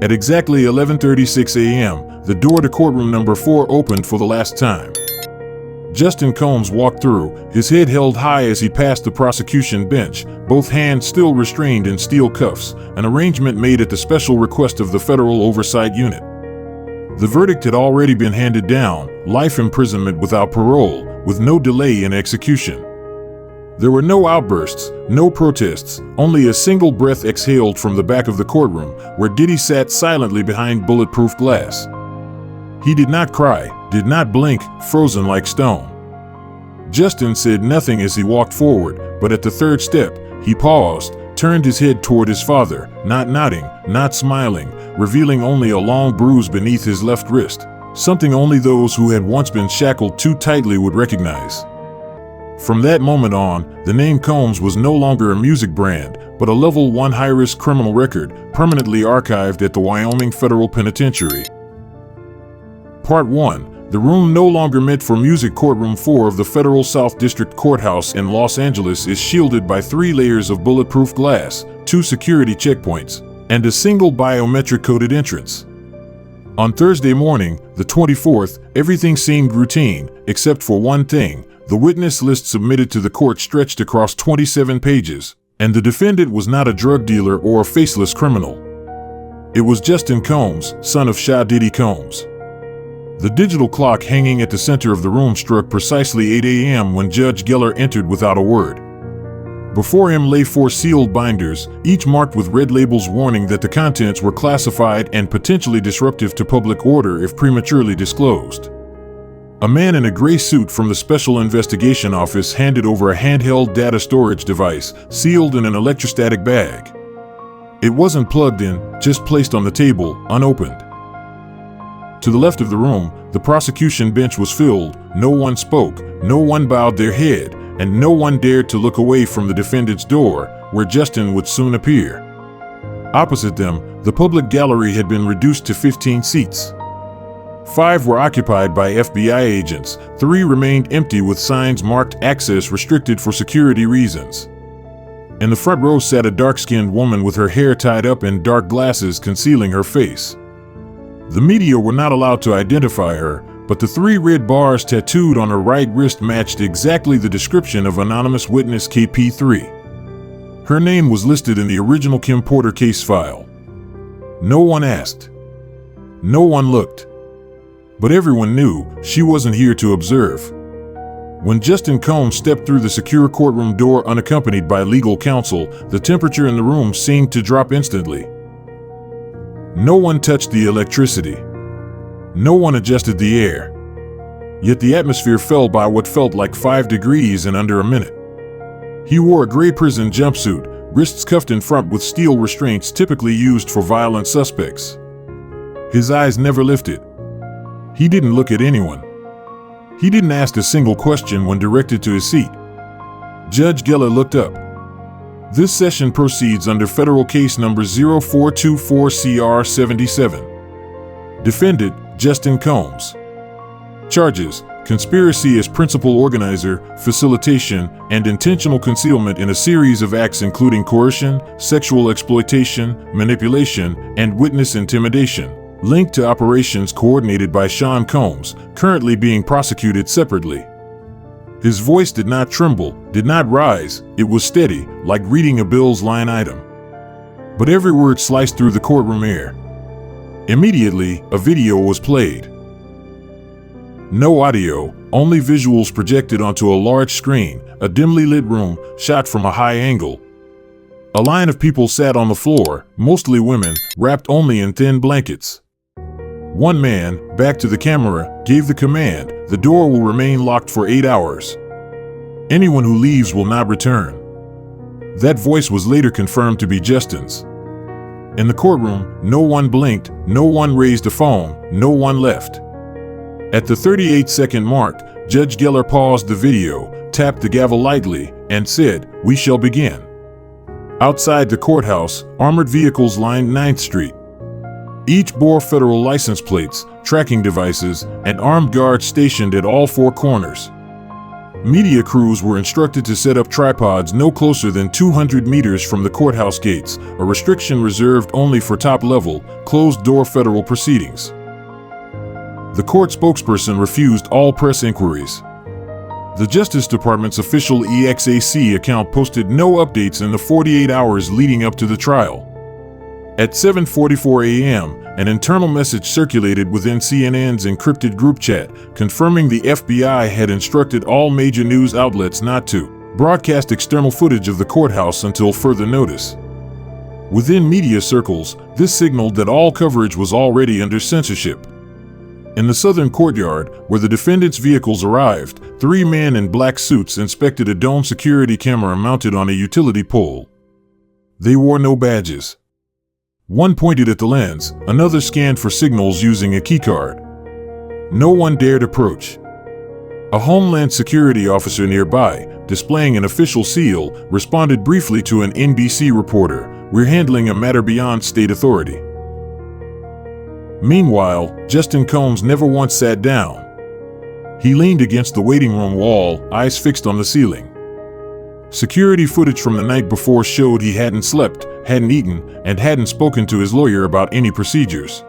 At exactly 11:36 a.m., the door to courtroom number 4 opened for the last time. Justin Combs walked through, his head held high as he passed the prosecution bench, both hands still restrained in steel cuffs, an arrangement made at the special request of the Federal Oversight Unit. The verdict had already been handed down, life imprisonment without parole, with no delay in execution. There were no outbursts, no protests, only a single breath exhaled from the back of the courtroom, where Diddy sat silently behind bulletproof glass. He did not cry, did not blink, frozen like stone. Justin said nothing as he walked forward, but at the third step, he paused, turned his head toward his father, not nodding, not smiling, revealing only a long bruise beneath his left wrist, something only those who had once been shackled too tightly would recognize. From that moment on, the name Combs was no longer a music brand, but a level 1 high-risk criminal record, permanently archived at the Wyoming Federal Penitentiary. Part 1. The room no longer meant for music. Courtroom 4 of the Federal South District Courthouse in Los Angeles is shielded by 3 layers of bulletproof glass, 2 security checkpoints, and a single biometric-coded entrance. On Thursday morning, the 24th, everything seemed routine, except for one thing. The witness list submitted to the court stretched across 27 pages, and the defendant was not a drug dealer or a faceless criminal. It was Justin Combs, son of Diddy Combs. The digital clock hanging at the center of the room struck precisely 8 a.m. when Judge Geller entered without a word. Before him lay 4 sealed binders, each marked with red labels warning that the contents were classified and potentially disruptive to public order if prematurely disclosed. A man in a gray suit from the Special Investigation Office handed over a handheld data storage device, sealed in an electrostatic bag. It wasn't plugged in, just placed on the table, unopened. To the left of the room, the prosecution bench was filled. No one spoke, no one bowed their head, and no one dared to look away from the defendant's door, where Justin would soon appear. Opposite them, the public gallery had been reduced to 15 seats. 5 were occupied by FBI agents, 3 remained empty with signs marked "Access Restricted for security reasons." In the front row sat a dark-skinned woman with her hair tied up and dark glasses concealing her face. The media were not allowed to identify her, but the 3 red bars tattooed on her right wrist matched exactly the description of anonymous witness KP3. Her name was listed in the original Kim Porter case file. No one asked. No one looked. But everyone knew she wasn't here to observe. When Justin Combs stepped through the secure courtroom door unaccompanied by legal counsel, the temperature in the room seemed to drop instantly. No one touched the electricity. No one adjusted the air. Yet the atmosphere fell by what felt like 5 degrees in under a minute. He wore a gray prison jumpsuit, wrists cuffed in front with steel restraints typically used for violent suspects. His eyes never lifted. He didn't look at anyone. He didn't ask a single question when directed to his seat. Judge Geller looked up. This session proceeds under federal case number 0424-CR77. Defendant, Justin Combs. Charges: conspiracy as principal organizer, facilitation, and intentional concealment in a series of acts including coercion, sexual exploitation, manipulation, and witness intimidation, linked to operations coordinated by Sean Combs, currently being prosecuted separately. His voice did not tremble, did not rise, it was steady, like reading a bill's line item. But every word sliced through the courtroom air. Immediately, a video was played. No audio, only visuals projected onto a large screen, a dimly lit room, shot from a high angle. A line of people sat on the floor, mostly women, wrapped only in thin blankets. One man, back to the camera, gave the command, "The door will remain locked for 8 hours. Anyone who leaves will not return." That voice was later confirmed to be Justin's. In the courtroom, no one blinked, no one raised a phone, no one left. At the 38-second mark, Judge Geller paused the video, tapped the gavel lightly, and said, "We shall begin." Outside the courthouse, armored vehicles lined 9th Street. Each bore federal license plates, tracking devices, and armed guards stationed at all 4 corners. Media crews were instructed to set up tripods no closer than 200 meters from the courthouse gates, a restriction reserved only for top-level, closed-door federal proceedings. The court spokesperson refused all press inquiries. The Justice Department's official EXAC account posted no updates in the 48 hours leading up to the trial. At 7:44 a.m., an internal message circulated within CNN's encrypted group chat, confirming the FBI had instructed all major news outlets not to broadcast external footage of the courthouse until further notice. Within media circles, this signaled that all coverage was already under censorship. In the southern courtyard, where the defendants' vehicles arrived, 3 men in black suits inspected a dome security camera mounted on a utility pole. They wore no badges. One pointed at the lens, another scanned for signals using a keycard. No one dared approach. A Homeland Security officer nearby, displaying an official seal, responded briefly to an NBC reporter, "We're handling a matter beyond state authority." Meanwhile, Justin Combs never once sat down. He leaned against the waiting room wall, eyes fixed on the ceiling. Security footage from the night before showed he hadn't slept, hadn't eaten, and hadn't spoken to his lawyer about any procedures.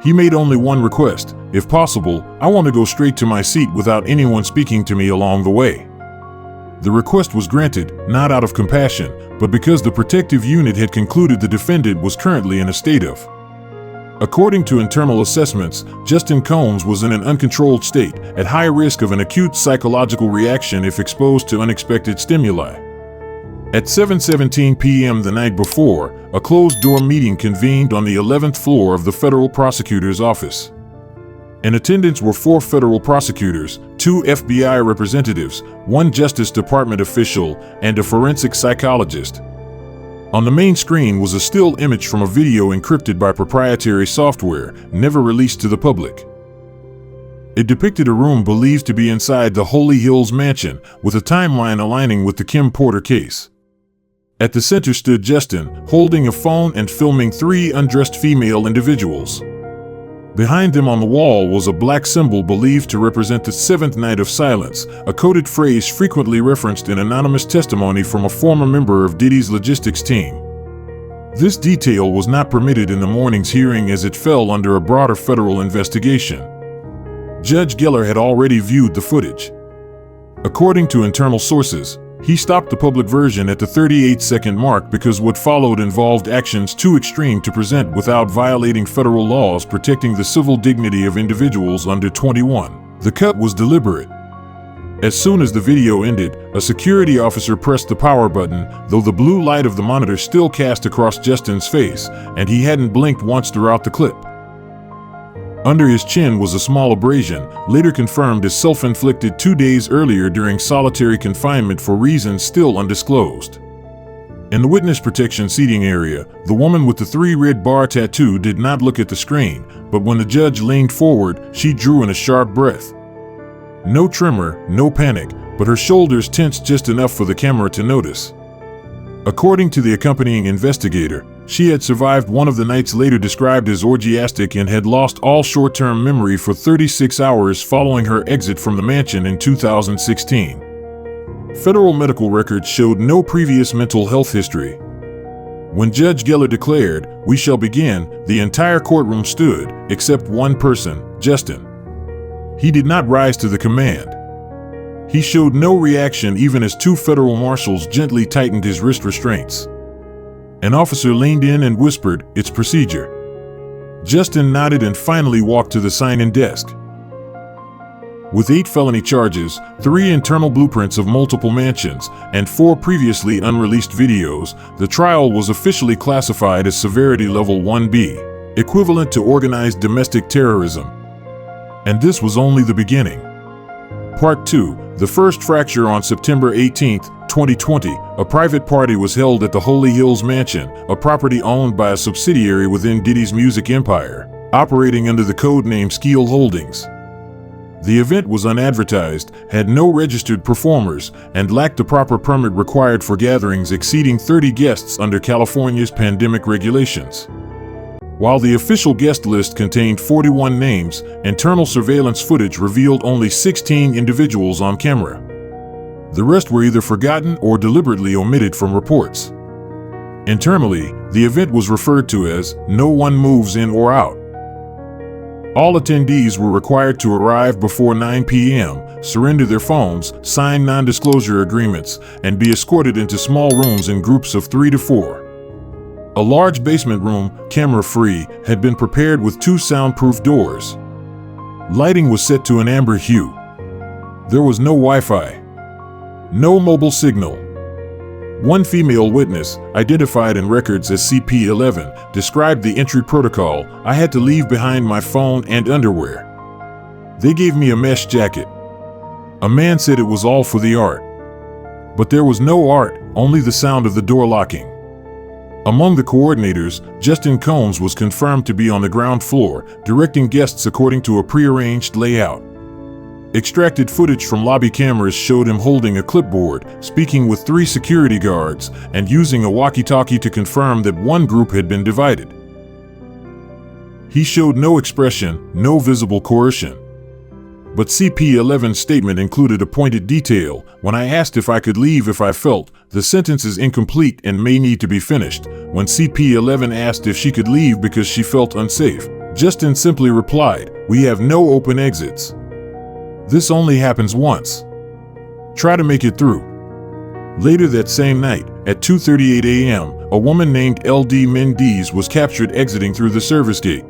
He made only one request: if possible, I want to go straight to my seat without anyone speaking to me along the way. The request was granted, not out of compassion, but because the protective unit had concluded the defendant was currently in a state of. According to internal assessments, Justin Combs was in an uncontrolled state, at high risk of an acute psychological reaction if exposed to unexpected stimuli. At 7:17 p.m. the night before, a closed-door meeting convened on the 11th floor of the federal prosecutor's office. In attendance were 4 federal prosecutors, 2 FBI representatives, 1 Justice Department official, and a forensic psychologist. On the main screen was a still image from a video encrypted by proprietary software, never released to the public. It depicted a room believed to be inside the Holy Hills mansion, with a timeline aligning with the Kim Porter case. At the center stood Justin, holding a phone and filming 3 undressed female individuals. Behind them on the wall was a black symbol believed to represent the 7th night of silence, a coded phrase frequently referenced in anonymous testimony from a former member of Diddy's logistics team. This detail was not permitted in the morning's hearing as it fell under a broader federal investigation. Judge Geller had already viewed the footage. According to internal sources, he stopped the public version at the 38-second mark because what followed involved actions too extreme to present without violating federal laws protecting the civil dignity of individuals under 21. The cut was deliberate. As soon as the video ended, a security officer pressed the power button, though the blue light of the monitor still cast across Justin's face, and he hadn't blinked once throughout the clip. Under his chin was a small abrasion, later confirmed as self-inflicted 2 days earlier during solitary confinement for reasons still undisclosed. In the witness protection seating area, the woman with the 3 red bar tattoo did not look at the screen, but when the judge leaned forward, she drew in a sharp breath. No tremor, no panic, but her shoulders tensed just enough for the camera to notice. According to the accompanying investigator, she had survived one of the nights later described as orgiastic and had lost all short-term memory for 36 hours following her exit from the mansion in 2016. Federal medical records showed no previous mental health history. When Judge Geller declared, "We shall begin," the entire courtroom stood, except one person, Justin. He did not rise to the command. He showed no reaction even as 2 federal marshals gently tightened his wrist restraints. An officer leaned in and whispered, "It's procedure." Justin nodded and finally walked to the sign-in desk. With 8 felony charges, 3 internal blueprints of multiple mansions, and 4 previously unreleased videos, the trial was officially classified as Severity Level 1B, equivalent to organized domestic terrorism. And this was only the beginning. Part 2, the first fracture on September 18, 2020, a private party was held at the Holy Hills Mansion, a property owned by a subsidiary within Diddy's music empire, operating under the codename Skeel Holdings. The event was unadvertised, had no registered performers, and lacked the proper permit required for gatherings exceeding 30 guests under California's pandemic regulations. While the official guest list contained 41 names, internal surveillance footage revealed only 16 individuals on camera. The rest were either forgotten or deliberately omitted from reports. Internally, the event was referred to as "No one moves in or out." All attendees were required to arrive before 9 p.m., surrender their phones, sign non-disclosure agreements, and be escorted into small rooms in groups of 3 to 4. A large basement room, camera-free, had been prepared with 2 soundproof doors. Lighting was set to an amber hue. There was no Wi-Fi. No mobile signal. One female witness, identified in records as CP11, described the entry protocol. "I had to leave behind my phone and underwear. They gave me a mesh jacket." A man said it was all for the art. But there was no art, only the sound of the door locking. Among the coordinators, Justin Combs was confirmed to be on the ground floor, directing guests according to a prearranged layout. Extracted footage from lobby cameras showed him holding a clipboard, speaking with 3 security guards, and using a walkie-talkie to confirm that one group had been divided. He showed no expression, no visible coercion. But CP11's statement included a pointed detail. "When I asked if I could leave if I felt, the sentence is incomplete and may need to be finished." When CP11 asked if she could leave because she felt unsafe, Justin simply replied, "We have no open exits. This only happens once. Try to make it through." Later that same night, at 2:38 a.m., a woman named LD Mendes was captured exiting through the service gate.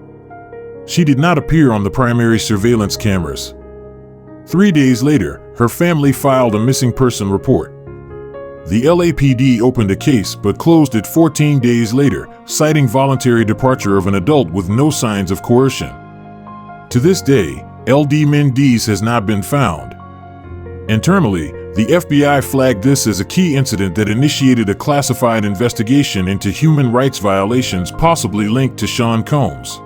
She did not appear on the primary surveillance cameras. 3 days later, her family filed a missing person report. The LAPD opened a case but closed it 14 days later, citing voluntary departure of an adult with no signs of coercion. To this day, LD Mendes has not been found. Internally, the FBI flagged this as a key incident that initiated a classified investigation into human rights violations possibly linked to Sean Combs.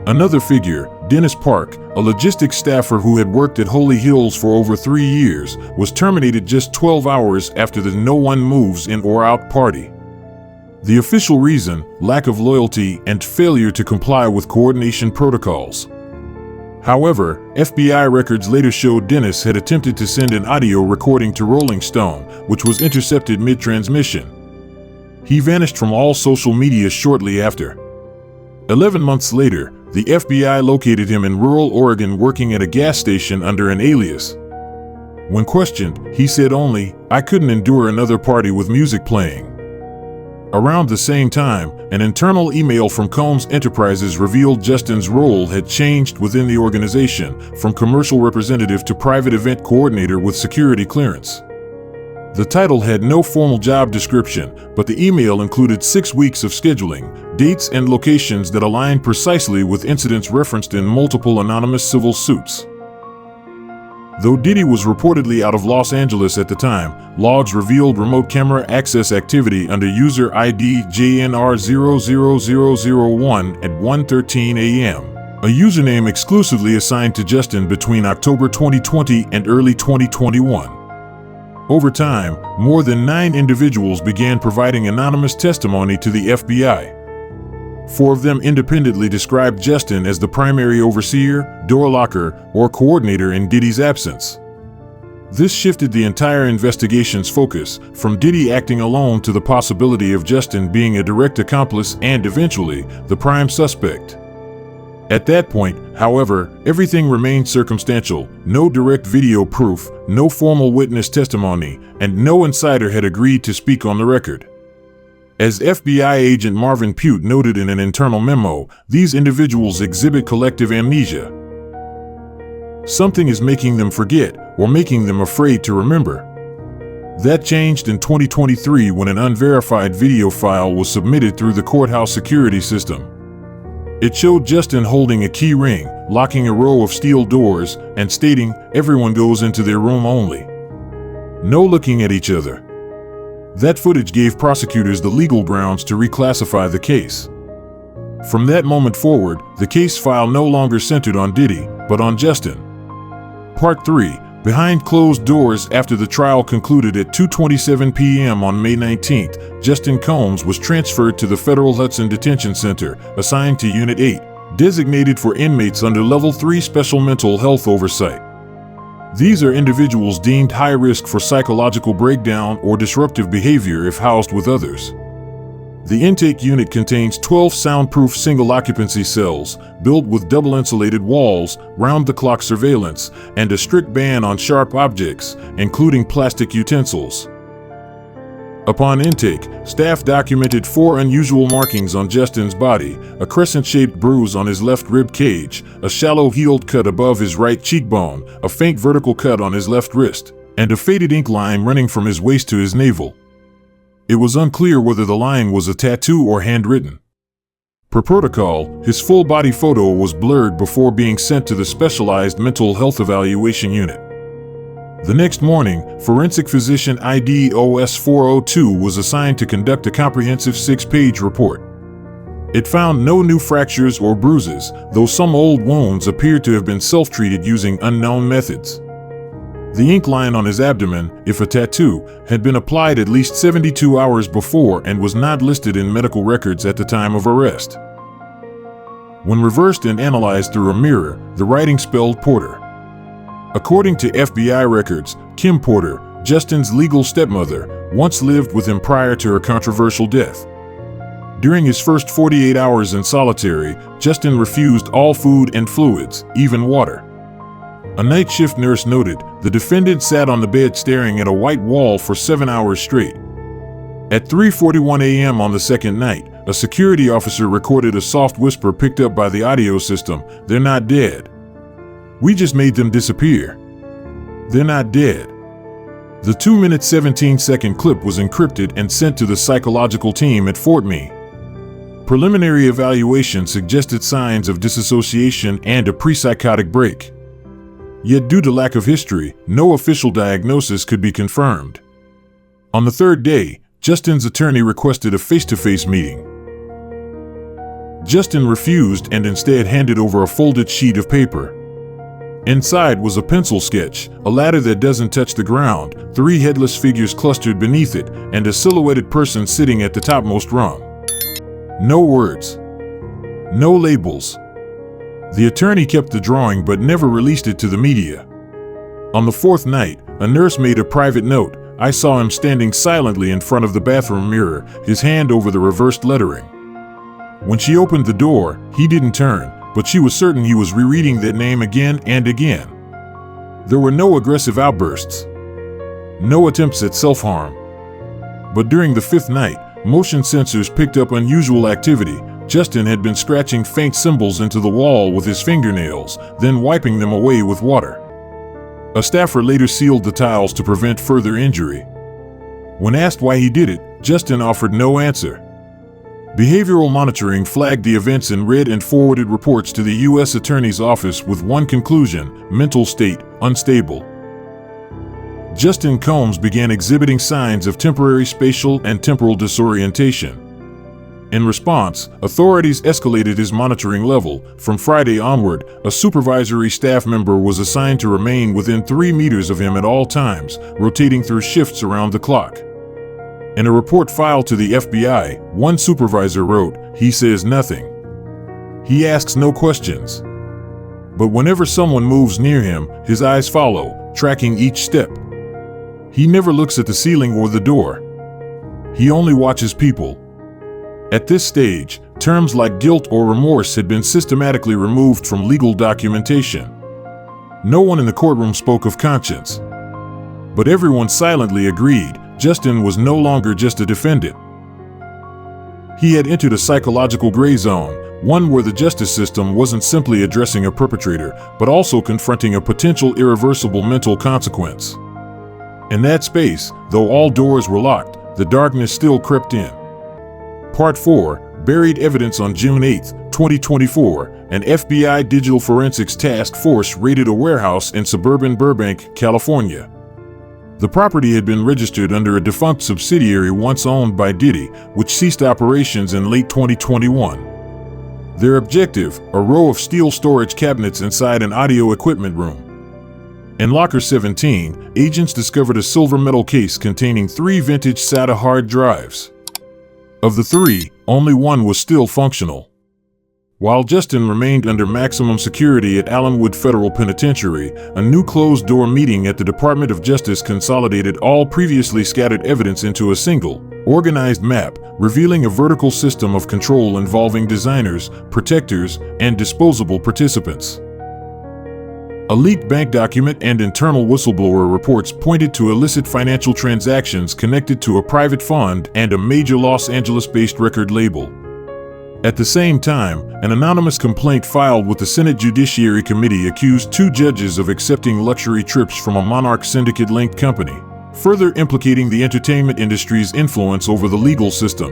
Another figure, Dennis Park, a logistics staffer who had worked at Holy Hills for over 3 years, was terminated just 12 hours after the "No one moves in or out" party. The official reason: lack of loyalty and failure to comply with coordination protocols. However, FBI records later showed Dennis had attempted to send an audio recording to Rolling Stone, which was intercepted mid-transmission. He vanished from all social media shortly after. 11 months later, the FBI located him in rural Oregon working at a gas station under an alias. When questioned, he said only, "I couldn't endure another party with music playing." Around the same time, an internal email from Combs Enterprises revealed Justin's role had changed within the organization, from commercial representative to private event coordinator with security clearance. The title had no formal job description, but the email included 6 weeks of scheduling, dates and locations that aligned precisely with incidents referenced in multiple anonymous civil suits. Though Diddy was reportedly out of Los Angeles at the time, logs revealed remote camera access activity under user ID JNR00001 at 1:13 a.m., a username exclusively assigned to Justin between October 2020 and early 2021. Over time, more than 9 individuals began providing anonymous testimony to the FBI. 4 of them independently described Justin as the primary overseer, door locker, or coordinator in Diddy's absence. This shifted the entire investigation's focus, from Diddy acting alone to the possibility of Justin being a direct accomplice and, eventually, the prime suspect. At that point, however, everything remained circumstantial: no direct video proof, no formal witness testimony, and no insider had agreed to speak on the record. As FBI agent Marvin Pute noted in an internal memo, these individuals exhibit collective amnesia. Something is making them forget, or making them afraid to remember. That changed in 2023 when an unverified video file was submitted through the courthouse security system. It showed Justin holding a key ring, locking a row of steel doors, and stating, "Everyone goes into their room only. No looking at each other." That footage gave prosecutors the legal grounds to reclassify the case. From that moment forward, the case file no longer centered on Diddy, but on Justin. Part 3. Behind closed doors. After the trial concluded at 2:27 p.m. on May 19th, Justin Combs was transferred to the Federal Hudson Detention Center, assigned to Unit 8, designated for inmates under Level 3 Special Mental Health Oversight. These are individuals deemed high risk for psychological breakdown or disruptive behavior if housed with others. The intake unit contains 12 soundproof single-occupancy cells, built with double-insulated walls, round-the-clock surveillance, and a strict ban on sharp objects, including plastic utensils. Upon intake, staff documented 4 unusual markings on Justin's body: a crescent-shaped bruise on his left rib cage, a shallow healed cut above his right cheekbone, a faint vertical cut on his left wrist, and a faded ink line running from his waist to his navel. It was unclear whether the line was a tattoo or handwritten. Per protocol, his full-body photo was blurred before being sent to the specialized mental health evaluation unit. The next morning, forensic physician ID OS 402 was assigned to conduct a comprehensive 6-page report. It found no new fractures or bruises, though some old wounds appeared to have been self-treated using unknown methods. The ink line on his abdomen, if a tattoo, had been applied at least 72 hours before and was not listed in medical records at the time of arrest. When reversed and analyzed through a mirror, the writing spelled Porter. According to FBI records, Kim Porter, Justin's legal stepmother, once lived with him prior to her controversial death. During his first 48 hours in solitary, Justin refused all food and fluids, even water. A night shift nurse noted, the defendant sat on the bed staring at a white wall for 7 hours straight. At 3:41 a.m. on the second night, a security officer recorded a soft whisper picked up by the audio system: "They're not dead. We just made them disappear. They're not dead." The 2-minute 17-second clip was encrypted and sent to the psychological team at Fort Meade. Preliminary evaluation suggested signs of dissociation and a pre-psychotic break. Yet due to lack of history, no official diagnosis could be confirmed. On the third day, Justin's attorney requested a face-to-face meeting. Justin refused and instead handed over a folded sheet of paper. Inside was a pencil sketch, a ladder that doesn't touch the ground, 3 headless figures clustered beneath it, and a silhouetted person sitting at the topmost rung. No words. No labels. The attorney kept the drawing but never released it to the media. On the 4th night, a nurse made a private note: "I saw him standing silently in front of the bathroom mirror, his hand over the reversed lettering. When she opened the door, he didn't turn, but she was certain he was rereading that name again and again." There were no aggressive outbursts. No attempts at self-harm. But during the 5th night, motion sensors picked up unusual activity. Justin had been scratching faint symbols into the wall with his fingernails, then wiping them away with water. A staffer later sealed the tiles to prevent further injury. When asked why he did it, Justin offered no answer. Behavioral monitoring flagged the events in red and forwarded reports to the U.S. Attorney's Office with one conclusion: mental state, unstable. Justin Combs began exhibiting signs of temporary spatial and temporal disorientation. In response, authorities escalated his monitoring level. From Friday onward, a supervisory staff member was assigned to remain within 3 meters of him at all times, rotating through shifts around the clock. In a report filed to the FBI, one supervisor wrote, "He says nothing. He asks no questions. But whenever someone moves near him, his eyes follow, tracking each step. He never looks at the ceiling or the door. He only watches people." At this stage, terms like guilt or remorse had been systematically removed from legal documentation. No one in the courtroom spoke of conscience. But everyone silently agreed Justin was no longer just a defendant. He had entered a psychological gray zone, one where the justice system wasn't simply addressing a perpetrator, but also confronting a potential irreversible mental consequence. In that space, though all doors were locked, the darkness still crept in. Part 4, Buried Evidence. On June 8, 2024, an FBI Digital Forensics Task Force raided a warehouse in suburban Burbank, California. The property had been registered under a defunct subsidiary once owned by Diddy, which ceased operations in late 2021. Their objective: a row of steel storage cabinets inside an audio equipment room. In Locker 17, agents discovered a silver metal case containing 3 vintage SATA hard drives. Of the 3, only one was still functional. While Justin remained under maximum security at Allenwood Federal Penitentiary, a new closed-door meeting at the Department of Justice consolidated all previously scattered evidence into a single, organized map, revealing a vertical system of control involving designers, protectors, and disposable participants. A leaked bank document and internal whistleblower reports pointed to illicit financial transactions connected to a private fund and a major Los Angeles-based record label. At the same time, an anonymous complaint filed with the Senate Judiciary Committee accused 2 judges of accepting luxury trips from a Monarch Syndicate-linked company, further implicating the entertainment industry's influence over the legal system.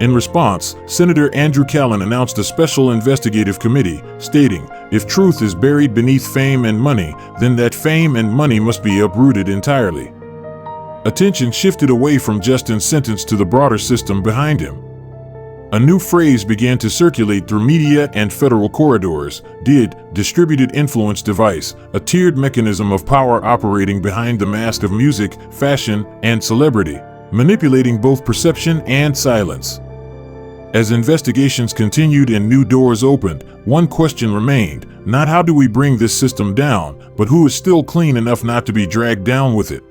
In response, Senator Andrew Callen announced a special investigative committee, stating, "If truth is buried beneath fame and money, then that fame and money must be uprooted entirely." Attention shifted away from Justin's sentence to the broader system behind him. A new phrase began to circulate through media and federal corridors: distributed influence device, a tiered mechanism of power operating behind the mask of music, fashion, and celebrity, manipulating both perception and silence. As investigations continued and new doors opened, one question remained: not how do we bring this system down, but who is still clean enough not to be dragged down with it.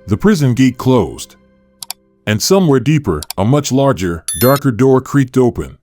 The prison gate closed. And somewhere deeper, a much larger, darker door creaked open.